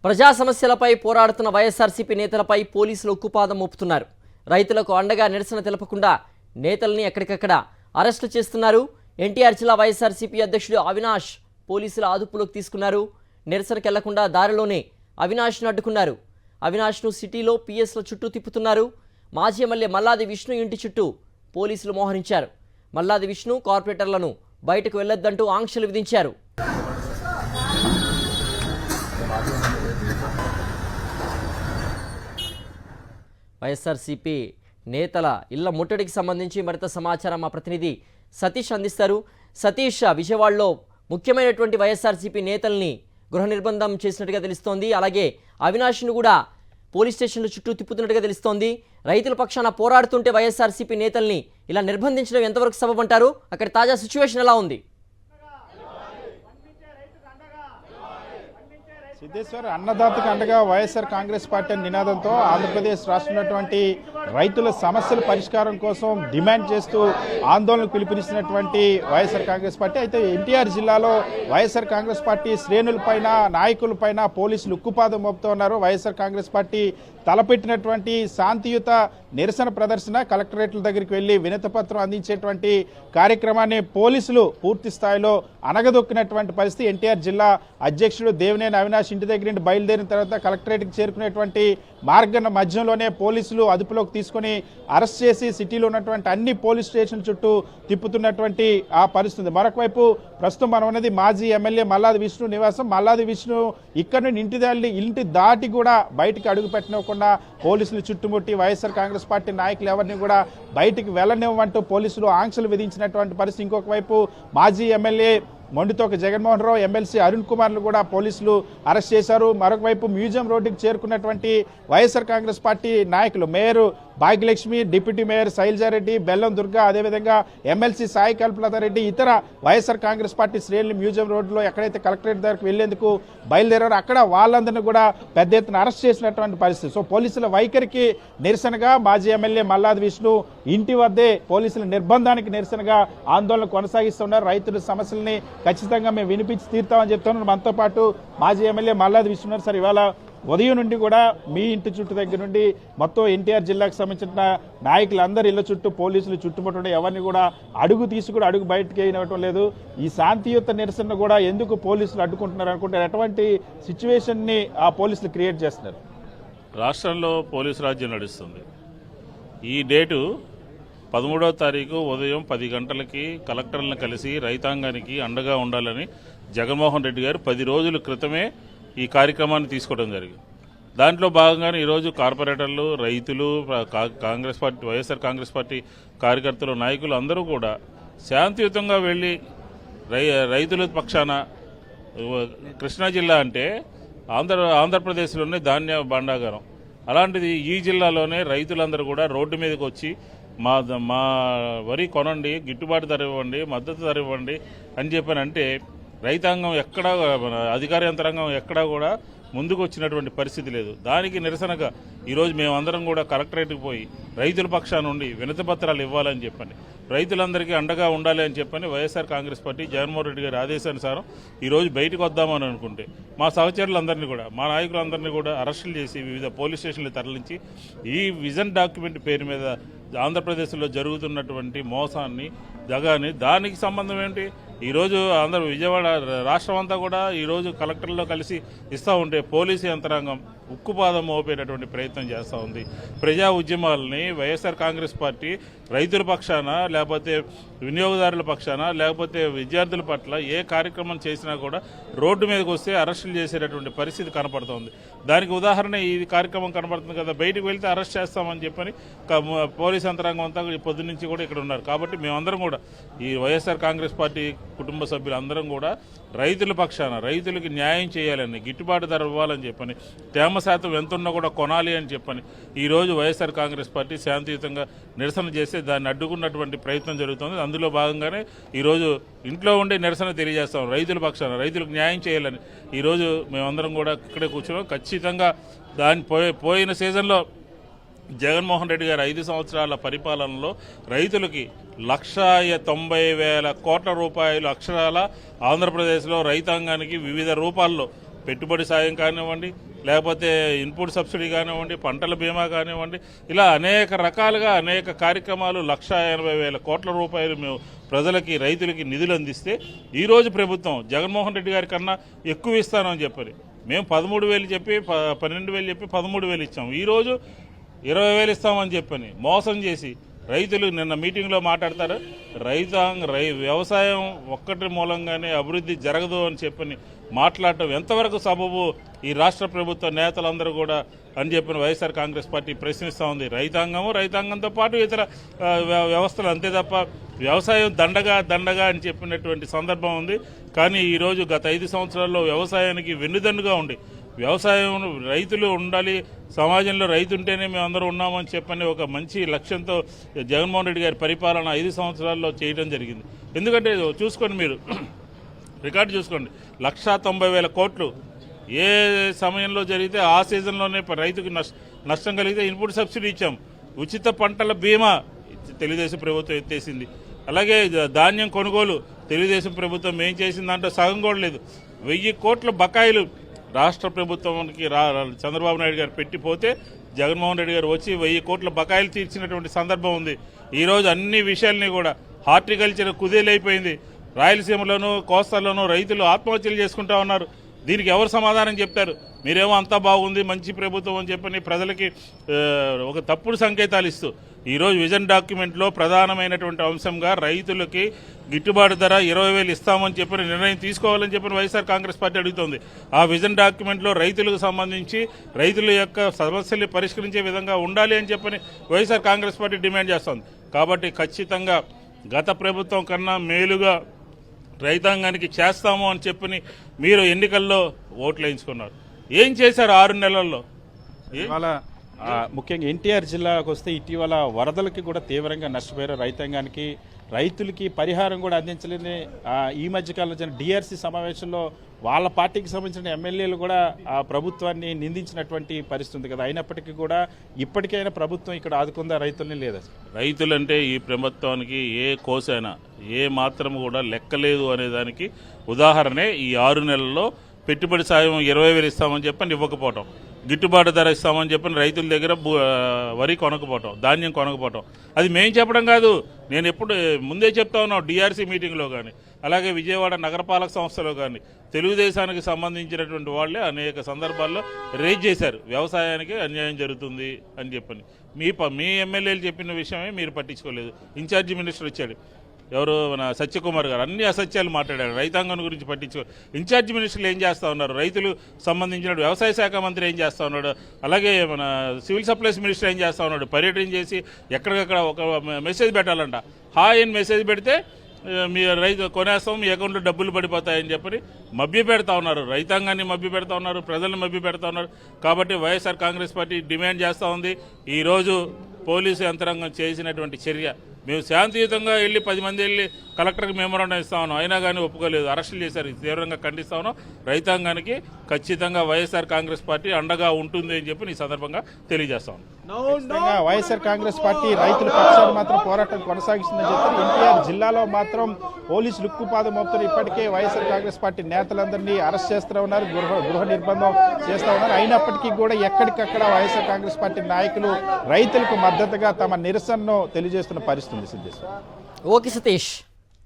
ప్రజా సమస్యలపై పోరాడుతున్న వైఎస్ఆర్సీపీ నేతలపై పోలీసులు ఉక్కుపాదం మోపుతున్నారు. రైతులకు అండగా నిరసన తెలపకుండా నేతల్ని ఎక్కడికక్కడ అరెస్టు చేస్తున్నారు. ఎన్టీఆర్ జిల్లా వైఎస్ఆర్సీపీ అధ్యక్షుడు అవినాష్ పోలీసుల అదుపులోకి తీసుకున్నారు. నిరసనకు వెళ్లకుండా దారిలోనే అవినాష్ను అడ్డుకున్నారు. అవినాష్ను సిటీలో పిఎస్ల చుట్టూ తిప్పుతున్నారు. మాజీ ఎమ్మెల్యే మల్లాది విష్ణు ఇంటి చుట్టూ పోలీసులు మోహరించారు. మల్లాది విష్ణు కార్పొరేటర్లను బయటకు వెళ్లొద్దంటూ ఆంక్షలు విధించారు. వైఎస్ఆర్సీపీ నేతల ఇళ్ల ముట్టడికి సంబంధించి మరింత సమాచారం మా ప్రతినిధి సతీష్ అందిస్తారు. సతీష్, విజయవాడలో ముఖ్యమైనటువంటి వైఎస్ఆర్సీపీ నేతల్ని గృహ నిర్బంధం చేసినట్టుగా తెలుస్తోంది. అలాగే అవినాష్ను కూడా పోలీస్ స్టేషన్ల చుట్టూ తిప్పుతున్నట్టుగా తెలుస్తోంది. రైతుల పక్షాన పోరాడుతుంటే వైఎస్ఆర్సీపీ నేతల్ని ఇలా నిర్బంధించడం ఎంతవరకు సబబంటారు? అక్కడ తాజా సిచ్యువేషన్ ఎలా ఉంది? సిద్ధేశ్వర్ అన్నదాతకు అండగా వైఎస్ఆర్ కాంగ్రెస్ పార్టీ నినాదంతో ఆంధ్రప్రదేశ్ రాష్ట్రంలోటువంటి రైతుల సమస్యల పరిష్కారం కోసం డిమాండ్ చేస్తూ ఆందోళనకు పిలుపునిస్తున్నటువంటి వైఎస్ఆర్ కాంగ్రెస్ పార్టీ అయితే ఎన్టీఆర్ జిల్లాలో వైఎస్ఆర్ కాంగ్రెస్ పార్టీ శ్రేణులపైన నాయకులపైన పోలీసులు ఉక్కుపాదం మోపుతూ ఉన్నారు. వైఎస్ఆర్ కాంగ్రెస్ పార్టీ తలపెట్టినటువంటి శాంతియుత నిరసన ప్రదర్శన కలెక్టరేట్ల దగ్గరికి వెళ్లి వినతిపత్రం అందించేటువంటి కార్యక్రమాన్ని పోలీసులు పూర్తి స్థాయిలో అనగదొక్కినటువంటి పరిస్థితి. ఎన్టీఆర్ జిల్లా అధ్యక్షుడు దేవినేని అవినాష్ ఇంటి దగ్గర నుండి బయలుదేరిన తర్వాత కలెక్టరేట్కి చేరుకునేటువంటి మార్గం మధ్యలోనే పోలీసులు అదుపులోకి తీసుకుని అరెస్ట్ చేసి సిటీలో ఉన్నటువంటి అన్ని పోలీస్ స్టేషన్ చుట్టూ తిప్పుతున్నటువంటి ఆ పరిస్థితి. మరొక వైపు ప్రస్తుతం మనం ఉన్నది మాజీ ఎమ్మెల్యే మల్లాది విష్ణు నివాసం. మల్లాది విష్ణు ఇక్కడ నుండి ఇంటి దాటి కూడా బయటికి అడుగు పెట్టనివ్వకుండా పోలీసులు చుట్టుముట్టి వైఎస్ఆర్ కాంగ్రెస్ పార్టీ నాయకులు ఎవరిని కూడా బయటికి వెళ్ళనివ్వమంటూ పోలీసులు ఆంక్షలు విధించినటువంటి పరిస్థితి. ఇంకొక వైపు మాజీ ఎమ్మెల్యే మొండితోక జగన్మోహన్ రావు, ఎమ్మెల్సీ అరుణ్ కుమార్ను కూడా పోలీసులు అరెస్ట్ చేశారు. మరొక వైపు మ్యూజియం రోడ్డుకి చేరుకున్నటువంటి వైఎస్ఆర్ కాంగ్రెస్ పార్టీ నాయకులు mayor Bhagyalakshmi, deputy mayor Sailaja Reddy, బెల్లం దుర్గా, అదేవిధంగా ఎమ్మెల్సీ సాయి కల్పలతారెడ్డి ఇతర వైఎస్ఆర్ కాంగ్రెస్ పార్టీ శ్రేణులు మ్యూజియం రోడ్డులో ఎక్కడైతే కలెక్టరేట్ దగ్గరకు వెళ్లేందుకు బయలుదేరారో అక్కడ వాళ్ళందరినీ కూడా పెద్ద ఎత్తున అరెస్ట్ చేసినటువంటి పరిస్థితి. సో పోలీసుల వైఖరికి నిరసనగా మాజీ ఎమ్మెల్యే మల్లాది విష్ణు ఇంటి వద్దే పోలీసుల నిర్బంధానికి నిరసనగా ఆందోళన కొనసాగిస్తున్నారు. రైతుల సమస్యల్ని ఖచ్చితంగా మేము వినిపించి తీరుతామని చెప్తున్నారు. మనతో పాటు మాజీ ఎమ్మెల్యే మల్లాది విష్ణు ఉన్నారు. సార్, ఇవాళ ఉదయం నుండి కూడా మీ ఇంటి చుట్టూ దగ్గర నుండి మొత్తం ఎన్టీఆర్ జిల్లాకు సంబంధించిన నాయకులందరూ ఇళ్ల చుట్టూ పోలీసులు చుట్టుముట్టడం, ఎవరిని కూడా అడుగు బయటకు వేయనివ్వటం లేదు. ఈ శాంతియుత నిరసన కూడా ఎందుకు పోలీసులు అడ్డుకుంటున్నారు అనుకుంటారు? ఎటువంటి సిచ్యువేషన్ని ఆ పోలీసులు క్రియేట్ చేస్తున్నారు? రాష్ట్రంలో పోలీసు రాజ్యం నడుస్తుంది. ఈ డేటు 13వ తారీఖు ఉదయం 10 గంటలకి కలెక్టర్లను కలిసి రైతాంగానికి అండగా ఉండాలని జగన్మోహన్ రెడ్డి గారు 10 రోజుల క్రితమే ఈ కార్యక్రమాన్ని తీసుకోవడం జరిగింది. దాంట్లో భాగంగానే ఈరోజు కార్పొరేటర్లు, రైతులు, కాంగ్రెస్ పార్టీ, వైఎస్ఆర్ కాంగ్రెస్ పార్టీ కార్యకర్తలు, నాయకులు అందరూ కూడా శాంతియుతంగా వెళ్ళి రైతుల పక్షాన, కృష్ణా జిల్లా అంటే ఆంధ్రప్రదేశ్లోనే ధాన్య భాండాగారం, అలాంటిది ఈ జిల్లాలోనే రైతులందరూ కూడా రోడ్డు మీదకి వచ్చి మా వరి కొనండి, గిట్టుబాటు ధర ఇవ్వండి, మద్దతు ధర ఇవ్వండి అని చెప్పానంటే రైతాంగం ఎక్కడా, అధికార యంత్రాంగం ఎక్కడా కూడా ముందుకు వచ్చినటువంటి పరిస్థితి లేదు. దానికి నిరసనగా ఈరోజు మేమందరం కూడా కలెక్టరేట్కి పోయి రైతుల పక్షాన నుండి వినతి పత్రాలు ఇవ్వాలని చెప్పని, రైతులందరికీ అండగా ఉండాలి అని చెప్పని వైఎస్ఆర్ కాంగ్రెస్ పార్టీ జగన్మోహన్ రెడ్డి గారి ఆదేశానుసారం ఈరోజు బయటకు వద్దామని అనుకుంటే మా సహచరులందరినీ కూడా, మా నాయకులందరినీ కూడా అరెస్టులు చేసి వివిధ పోలీస్ స్టేషన్లు తరలించి ఈ విజన్ డాక్యుమెంట్ పేరు మీద ఆంధ్రప్రదేశ్లో జరుగుతున్నటువంటి మోసాన్ని, జగాన్ని, దానికి సంబంధం ఏంటి? ఈరోజు విజయవాడ రాష్ట్రం అంతా కూడా ఈరోజు కలెక్టర్లో కలిసి ఇస్తూ ఉంటే పోలీసు యంత్రాంగం ఉక్కుపాదం మోపేటటువంటి ప్రయత్నం చేస్తూ ఉంది. ప్రజా ఉద్యమాలని వైఎస్ఆర్ కాంగ్రెస్ పార్టీ రైతుల పక్షాన, లేకపోతే వినియోగదారుల పక్షాన, లేకపోతే విద్యార్థుల పట్ల ఏ కార్యక్రమం చేసినా కూడా రోడ్డు మీదకి వస్తే అరెస్టులు చేసేటటువంటి పరిస్థితి కనపడుతోంది. దానికి ఉదాహరణ ఈ కార్యక్రమం కనపడుతుంది కదా. బయటకు వెళ్తే అరెస్ట్ చేస్తామని చెప్పని పోలీస్ యంత్రాంగం అంతా పొద్దు నుంచి కూడా ఇక్కడ ఉన్నారు. కాబట్టి మేమందరం కూడా ఈ వైఎస్ఆర్ కాంగ్రెస్ పార్టీ కుటుంబ సభ్యులందరం కూడా రైతుల పక్షాన, రైతులకి న్యాయం చేయాలని, గిట్టుబాటు ధర ఇవ్వాలని చెప్పని, తేమ శాతం ఎంతున్నా కూడా కొనాలి అని చెప్పని ఈరోజు వైఎస్ఆర్ కాంగ్రెస్ పార్టీ శాంతియుతంగా నిరసన చేస్తే దాన్ని అడ్డుకున్నటువంటి ప్రయత్నం జరుగుతుంది. అందులో భాగంగానే ఈరోజు ఇంట్లో ఉండే నిరసన తెలియజేస్తాం. రైతుల పక్షాన, రైతులకు న్యాయం చేయాలని ఈరోజు మేమందరం కూడా ఇక్కడే కూర్చున్నాం. ఖచ్చితంగా పోయిన సీజన్లో జగన్మోహన్ రెడ్డి గారి 5 సంవత్సరాల పరిపాలనలో రైతులకి 1,90,000 కోట్ల రూపాయలు అక్షరాల ఆంధ్రప్రదేశ్లో రైతాంగానికి వివిధ రూపాల్లో పెట్టుబడి సాయం కానివ్వండి, లేకపోతే ఇన్పుట్ సబ్సిడీ కానివ్వండి, పంటల బీమా కానివ్వండి, ఇలా అనేక రకాలుగా అనేక కార్యక్రమాలు 1,80,000 కోట్ల రూపాయలు మేము ప్రజలకి, రైతులకి నిధులు అందిస్తే ఈరోజు ప్రభుత్వం జగన్మోహన్ రెడ్డి గారి కన్నా ఎక్కువ ఇస్తానని చెప్పని మేము 13,000 చెప్పి 12,000 చెప్పి 13,000 ఇచ్చాము. ఈరోజు 20,000 ఇస్తామని చెప్పని మోసం చేసి రైతులు నిన్న మీటింగ్లో మాట్లాడతారు, వ్యవసాయం ఒక్కటి మూలంగానే అభివృద్ధి జరగదు అని చెప్పని మాట్లాడటం ఎంతవరకు సబబు ఈ రాష్ట్ర ప్రభుత్వ నేతలందరూ కూడా అని చెప్పిన వైఎస్ఆర్ కాంగ్రెస్ పార్టీ ప్రశ్నిస్తూ ఉంది. రైతాంగంతో పాటు ఇతర వ్యవస్థలు అంతే తప్ప వ్యవసాయం దండగా అని చెప్పినటువంటి సందర్భం ఉంది. కానీ ఈరోజు గత 5 సంవత్సరాల్లో వ్యవసాయానికి వెన్నుదన్నుగా ఉండి వ్యవసాయం రైతులు ఉండాలి, సమాజంలో రైతు ఉంటేనే మేము అందరూ ఉన్నామని చెప్పని ఒక మంచి లక్ష్యంతో జగన్మోహన్ రెడ్డి గారి పరిపాలన 5 సంవత్సరాల్లో చేయడం జరిగింది. ఎందుకంటే చూసుకోండి, మీరు రికార్డు చూసుకోండి, 1,90,000 కోట్లు ఏ సమయంలో జరిగితే ఆ సీజన్లోనే రైతుకి నష్టం కలిగితే ఇన్పుట్ సబ్సిడీ ఇచ్చాం. ఉచిత పంటల బీమా తెలుగుదేశం ప్రభుత్వం ఎత్తేసింది. అలాగే ధాన్యం కొనుగోలు తెలుగుదేశం ప్రభుత్వం ఏం చేసింది దాంట్లో సగం కూడా లేదు. 1,000 కోట్ల బకాయిలు రాష్ట్ర ప్రభుత్వానికి చంద్రబాబు నాయుడు గారు పెట్టిపోతే జగన్మోహన్ రెడ్డి గారు వచ్చి 1,000 కోట్ల బకాయిలు తీర్చినటువంటి సందర్భం ఉంది. ఈరోజు అన్ని విషయాల్ని కూడా హార్టికల్చర్ కుదేలైపోయింది. రాయలసీమలోనూ కోస్తాల్లోనూ రైతులు ఆత్మహత్యలు చేసుకుంటా ఉన్నారు. దీనికి ఎవరు సమాధానం చెప్తారు? మీరేమో అంతా బాగుంది, మంచి ప్రభుత్వం అని చెప్పని ప్రజలకి ఒక తప్పుడు సంకేతాలు ఇస్తూ ఈరోజు విజన్ డాక్యుమెంట్లో ప్రధానమైనటువంటి అంశంగా రైతులకి గిట్టుబాటు ధర 20,000 ఇస్తామని చెప్పిన నిర్ణయం తీసుకోవాలని చెప్పిన వైఎస్ఆర్ కాంగ్రెస్ పార్టీ అడుగుతోంది. ఆ విజన్ డాక్యుమెంట్లో రైతులకు సంబంధించి రైతుల యొక్క సమస్యల్ని పరిష్కరించే విధంగా ఉండాలి అని చెప్పని వైఎస్ఆర్ కాంగ్రెస్ పార్టీ డిమాండ్ చేస్తోంది. కాబట్టి ఖచ్చితంగా గత ప్రభుత్వం కన్నా మేలుగా రైతాంగానికి చేస్తాము అని చెప్పని మీరు ఎన్నికల్లో ఓట్లు వేయించుకున్నారు. ఏం చేశారు 6 నెలల్లో? ఇవాళ ముఖ్యంగా ఎన్టీఆర్ జిల్లాకు వస్తే ఇటీవల వరదలకి కూడా తీవ్రంగా నష్టపోయారు. రైతాంగానికి, రైతులకి పరిహారం కూడా అందించలేని ఈ మధ్యకాలంలో జరిగిన డిఆర్సీ సమావేశంలో వాళ్ళ పార్టీకి సంబంధించిన ఎమ్మెల్యేలు కూడా ఆ ప్రభుత్వాన్ని నిందించినటువంటి పరిస్థితి ఉంది కదా. అయినప్పటికీ కూడా ఇప్పటికైనా ప్రభుత్వం ఇక్కడ ఆదుకుందా రైతుల్ని? లేదా? రైతులంటే ఈ ప్రభుత్వానికి ఏ కోసైనా ఏ మాత్రం కూడా లెక్కలేదు అనేదానికి ఉదాహరణే ఈ 6 నెలల్లో పెట్టుబడి సాయం 20,000 ఇస్తామని చెప్పని ఇవ్వకపోవటం, గిట్టుబాటు ధర ఇస్తామని చెప్పని రైతుల దగ్గర వరి కొనకపోవటం, ధాన్యం కొనకపోవటం. అది మేము చెప్పడం కాదు, నేను ఎప్పుడు ముందే చెప్తా ఉన్నాను. డిఆర్సీ మీటింగ్లో కానీ, అలాగే విజయవాడ నగరపాలక సంస్థలో కానీ తెలుగుదేశానికి సంబంధించినటువంటి వాళ్ళే అనేక సందర్భాల్లో రేజ్ చేశారు, వ్యవసాయానికి అన్యాయం జరుగుతుంది అని చెప్పని. మీ ఎమ్మెల్యేలు చెప్పిన విషయమే మీరు పట్టించుకోలేదు. ఇన్ఛార్జి మినిస్టర్ వచ్చాడు, ఎవరు, మన సత్యకుమార్ గారు, అన్ని అసత్యాలు మాట్లాడారు. రైతాంగం గురించి పట్టించుకో. ఇన్ఛార్జి మినిస్టర్లు ఏం చేస్తూ ఉన్నారు? రైతులు సంబంధించిన వ్యవసాయ శాఖ మంత్రి ఏం చేస్తూ ఉన్నాడు? అలాగే మన సివిల్ సప్లైస్ మినిస్టర్ ఏం చేస్తూ ఉన్నాడు? పర్యటన చేసి ఎక్కడికక్కడ ఒక మెసేజ్ పెట్టాలంట. హాయ్ అని మెసేజ్ పెడితే మీ రైతు కొనేస్తాం, మీ అకౌంట్లో డబ్బులు పడిపోతాయని చెప్పని మభ్య పెడతా ఉన్నారు. రైతాంగాన్ని మభ్య పెడతా ఉన్నారు, ప్రజలను మభ్య పెడతా ఉన్నారు. కాబట్టి వైఎస్ఆర్ కాంగ్రెస్ పార్టీ డిమాండ్ చేస్తూ ఉంది. ఈరోజు పోలీసు యంత్రాంగం చేసినటువంటి చర్య, మేము శాంతియుతంగా వెళ్ళి 10 మంది వెళ్ళి కలెక్టర్కి మెమోరాండం ఇస్తా ఉన్నాం, అయినా కానీ ఒప్పుకోలేదు, అరెస్టులు చేశారు. తీవ్రంగా ఖండిస్తా ఉన్నాం. రైతాంగానికి ఖచ్చితంగా వైఎస్ఆర్ కాంగ్రెస్ పార్టీ అండగా ఉంటుంది అని చెప్పి ఈ సందర్భంగా తెలియజేస్తా ఉన్నాం. వైఎస్ఆర్ కాంగ్రెస్ పార్టీ రైతుల పక్షాన మాత్రం పోరాటం కొనసాగిస్తుందని చెప్తారు. ఎన్టీఆర్ జిల్లాలో మాత్రం పోలీసులు ఉక్కుపాదం మోపుతారు. ఇప్పటికే వైఎస్ఆర్ కాంగ్రెస్ పార్టీ నేతలందరినీ అరెస్ట్ చేస్తూ ఉన్నారు, గృహ నిర్బంధం చేస్తూ ఉన్నారు. అయినప్పటికీ కూడా ఎక్కడికక్కడ వైఎస్ఆర్ కాంగ్రెస్ పార్టీ నాయకులు రైతులకు మద్దతుగా తమ నిరసనను తెలియజేస్తున్న పరిస్థితి. ఓకే సతీష్.